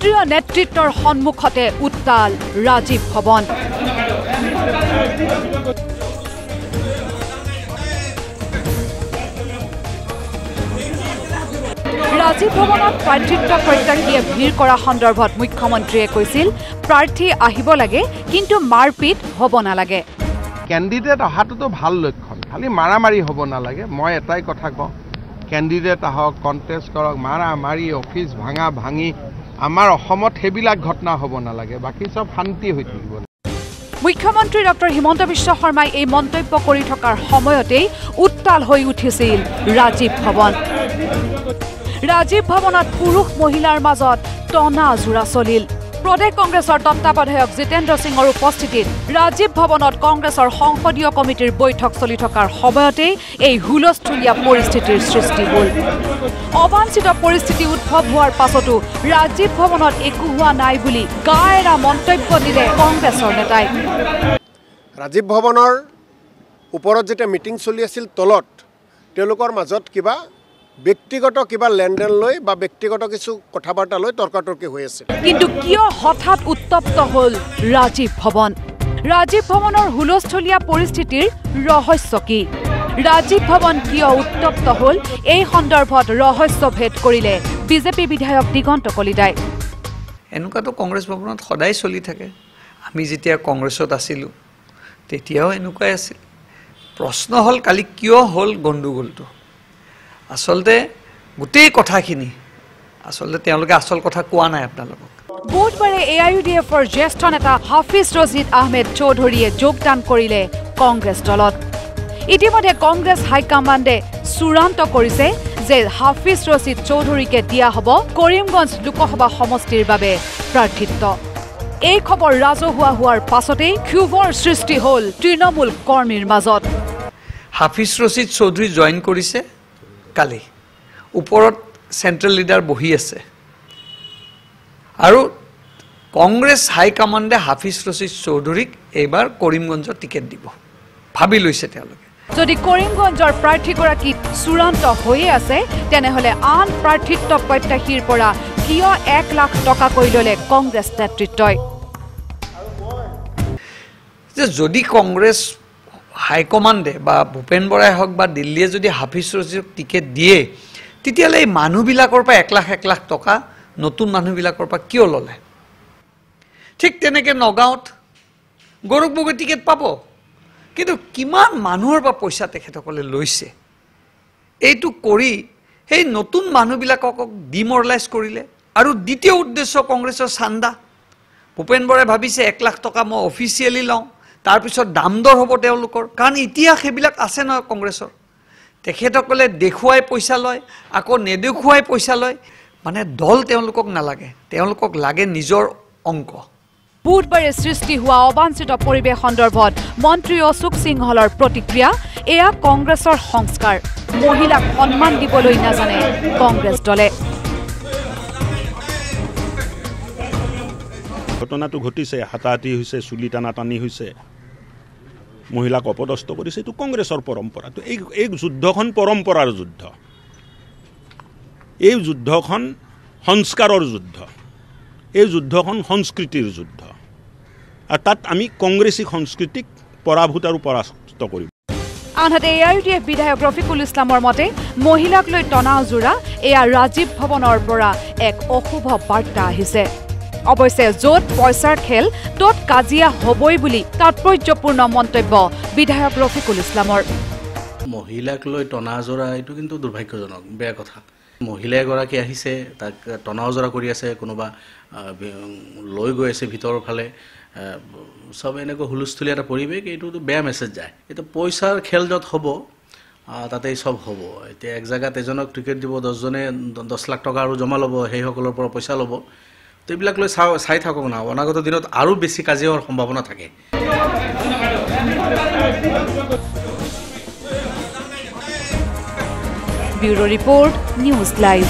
কেন্দ্ৰীয় নেতৃত্বৰ সন্মুখতে উত্তাল ৰাজীৱ ভৱন। ৰাজীৱ ভৱনত প্ৰাৰ্থিত্ব প্ৰত্যাশীয়ে ভিৰ কৰা সন্দৰ্ভত মুখ্যমন্ত্ৰীয়ে কৈছিল প্ৰাৰ্থী আহিব লাগে কিন্তু মাৰপিট হ'ব নালাগে। কেণ্ডিডেট অহাটোতো ভাল লক্ষণ, খালি মাৰামাৰি হ'ব নালাগে। মই এটাই কথা কওঁ, কেণ্ডিডেট আহক, কণ্টেষ্ট কৰক, মাৰি অফিচ ভাঙি আমাৰ অসমত সেইবিলাক ঘটনা হ'ব নালাগে, বাকী চব শান্তি হৈ থাকিব। মুখ্যমন্ত্ৰী ডক্টৰ হিমন্ত বিশ্ব শৰ্মাই এই মন্তব্য কৰি থকাৰ সময়তেই উত্তাল হৈ উঠিছিল ৰাজীৱ ভৱন। ৰাজীৱ ভৱনত পুৰুষ মহিলাৰ মাজত টনা জোৰা চলিল। প্ৰদেশ কংগ্ৰেছৰ তত্ত্বাৱধায়ক জিতেন্দ্ৰ সিঙৰ উপস্থিতিত ৰাজীৱ ভৱনত কংগ্ৰেছৰ সংসদীয় কমিটিৰ বৈঠক চলি থকাৰ সময়তেই এই হুলস্থুলীয়া পৰিস্থিতিৰ সৃষ্টি হ'ল। অবাঞ্ছিত পৰিস্থিতি উদ্ভৱ হোৱাৰ পাছতো ৰাজীৱ ভৱনত একো হোৱা নাই বুলি গা এৰা মন্তব্য দিলে কংগ্ৰেছৰ নেতাই। ৰাজীৱ ভৱনৰ ওপৰত যেতিয়া মিটিং চলি আছিল, তলত তেওঁলোকৰ মাজত কিবা ব্যক্তিগত কিবা লেনদেন লৈ বা ব্যক্তিগত কিছু কথা বাৰ্তা লৈ তৰ্কাতৰ্কি হৈ আছিল। কিন্তু কিয় হঠাৎ উত্তপ্ত হ'ল ৰাজীৱ ভৱন? ৰাজীৱ ভৱনৰ হুলস্থলীয়া পৰিস্থিতিৰ ৰহস্য কি? ৰাজীৱ ভৱন কিয় উত্তপ্ত হ'ল? এই সন্দৰ্ভত ৰহস্য ভেদ কৰিলে বিজেপি বিধায়ক দিগন্ত কলিতাই। এনেকুৱাতো কংগ্ৰেছ ভৱনত সদায় চলি থাকে। আমি যেতিয়া কংগ্ৰেছত আছিলোঁ তেতিয়াও এনেকুৱাই আছিল। প্ৰশ্ন হ'ল কালি কিয় হ'ল গণ্ডগোলটো? আচলতে গোটেই কথাখিনি আচলতে তেওঁলোকে আচল কথা কোৱা নাই আপোনালোকক। বুধবাৰে AIUDFৰ জ্যেষ্ঠ নেতা হাফিজ ৰছিদ আহমেদ চৌধুৰীয়ে যোগদান কৰিলে কংগ্ৰেছ দলত। ইতিমধ্যে কংগ্ৰেছ হাইকমাণ্ডে চূড়ান্ত কৰিছে যে হাফিজ ৰছিদ চৌধুৰীকে দিয়া হ'ব কৰিমগঞ্জ লোকসভা সমষ্টিৰ বাবে প্ৰাৰ্থিত্ব। এই খবৰ ৰাজহুৱা হোৱাৰ পাছতেই ক্ষোভৰ সৃষ্টি হ'ল তৃণমূল কৰ্মীৰ মাজত। হাফিজ ৰছিদ চৌধুৰী জইন কৰিছে কালি, ওপৰত চেণ্ট্ৰেল লিডাৰ বহি আছে আৰু কংগ্ৰেছ হাইকমাণ্ডে হাফিজ ৰছিদ চৌধুৰীক এইবাৰ কৰিমগঞ্জৰ টিকেট দিব ভাবি লৈছে তেওঁলোকে। যদি কৰিমগঞ্জৰ প্ৰাৰ্থীগৰাকী চূড়ান্ত হৈয়ে আছে তেনেহ'লে আন প্ৰাৰ্থিত্ব প্ৰত্যাশীৰ পৰা কিয় 1 লাখ টকাকৈ ল'লে কংগ্ৰেছ নেতৃত্বই? যে যদি কংগ্ৰেছ হাইকমাণ্ডে বা ভূপেন বৰাই হওক বা দিল্লীয়ে যদি হাফিজ ৰছিদক টিকেট দিয়ে, তেতিয়াহ'লে এই মানুহবিলাকৰ পৰা 1 লাখ টকা নতুন মানুহবিলাকৰ পৰা কিয় ল'লে? ঠিক তেনেকৈ নগাঁৱত গৌৰৱ গগৈ টিকেট পাব, কিন্তু কিমান মানুহৰ পৰা পইচা তেখেতসকলে লৈছে এইটো কৰি সেই নতুন মানুহবিলাকক ডিমৰেলাইজ কৰিলে। আৰু দ্বিতীয় উদ্দেশ্য কংগ্ৰেছৰ চান্দা। ভূপেন বৰাই ভাবিছে 1 লাখ টকা মই অফিচিয়েলি লওঁ, তাৰপিছত দাম দৰ হ'ব তেওঁলোকৰ, কাৰণ ইতিহাস সেইবিলাক আছে নহয় কংগ্ৰেছৰ। তেখেতসকলে দেখুৱাই পইচা লয়, আকৌ নেদেখুৱাই পইচা লয়। মানে দল তেওঁলোকক নালাগে, তেওঁলোকক লাগে নিজৰ অংক। বুধবাৰে সৃষ্টি হোৱা অবাঞ্ছিত পৰিৱেশ সন্দৰ্ভত মন্ত্ৰী অশোক সিংহলৰ প্ৰতিক্ৰিয়া। এয়া কংগ্ৰেছৰ সংস্কাৰ। মহিলাক সন্মান দিবলৈ নাজানে কংগ্ৰেছ দলে। ঘটনাটো ঘটিছে, হাতাহাতি হৈছে, চুলি টানাটানি হৈছে, মহিলাক অপদস্থ কৰিছে। এইটো কংগ্ৰেছৰ পৰম্পৰা। এই যুদ্ধখন পৰম্পৰাৰ যুদ্ধ, এই যুদ্ধখন সংস্কাৰৰ যুদ্ধ, এই যুদ্ধখন সংস্কৃতিৰ যুদ্ধ। আৰু তাত আমি কংগ্ৰেছী সংস্কৃতিক পৰাভূত আৰু পৰাস্ত কৰিম। আনহাতে AIUDF বিধায়ক ৰফিকুল ইছলামৰ মতে মহিলাক লৈ টনাজোৰা এয়া ৰাজীৱ ভৱনৰ পৰা এক অশুভ বাৰ্তা আহিছে। অৱশ্যে য'ত পইচাৰ খেল ত'ত কাজিয়া হ'বই বুলি তাৎপৰ্যপূৰ্ণ মন্তব্য বিধায়ক ৰফিকুল ইছলামৰ। মহিলাক লৈ টনাজোৰা এইটো কিন্তু দুৰ্ভাগ্যজনক, বেয়া কথা। মহিলা এগৰাকী আহিছে, তাক টনাজোৰা কৰি আছে, কোনোবা লৈ গৈ আছে ভিতৰৰ ফালে, চব এনেকৈ হুলস্থুলীয়া এটা পৰিৱেশ। এইটোতো বেয়া মেছেজ যায়। এতিয়া পইচাৰ খেল য'ত হ'ব তাতেই চব হ'ব। এতিয়া এক জেগাত এজনক টিকেট দিব, 10জনে 10 লাখ টকা আৰু জমা ল'ব, সেইসকলৰ পৰা পইচা ল'ব। তো এইবিলাক লৈ চাই থাকক না, অনাগত দিনত আৰু বেছি কাজিয়া হোৱাৰ সম্ভাৱনা থাকে। Bureau report, news live.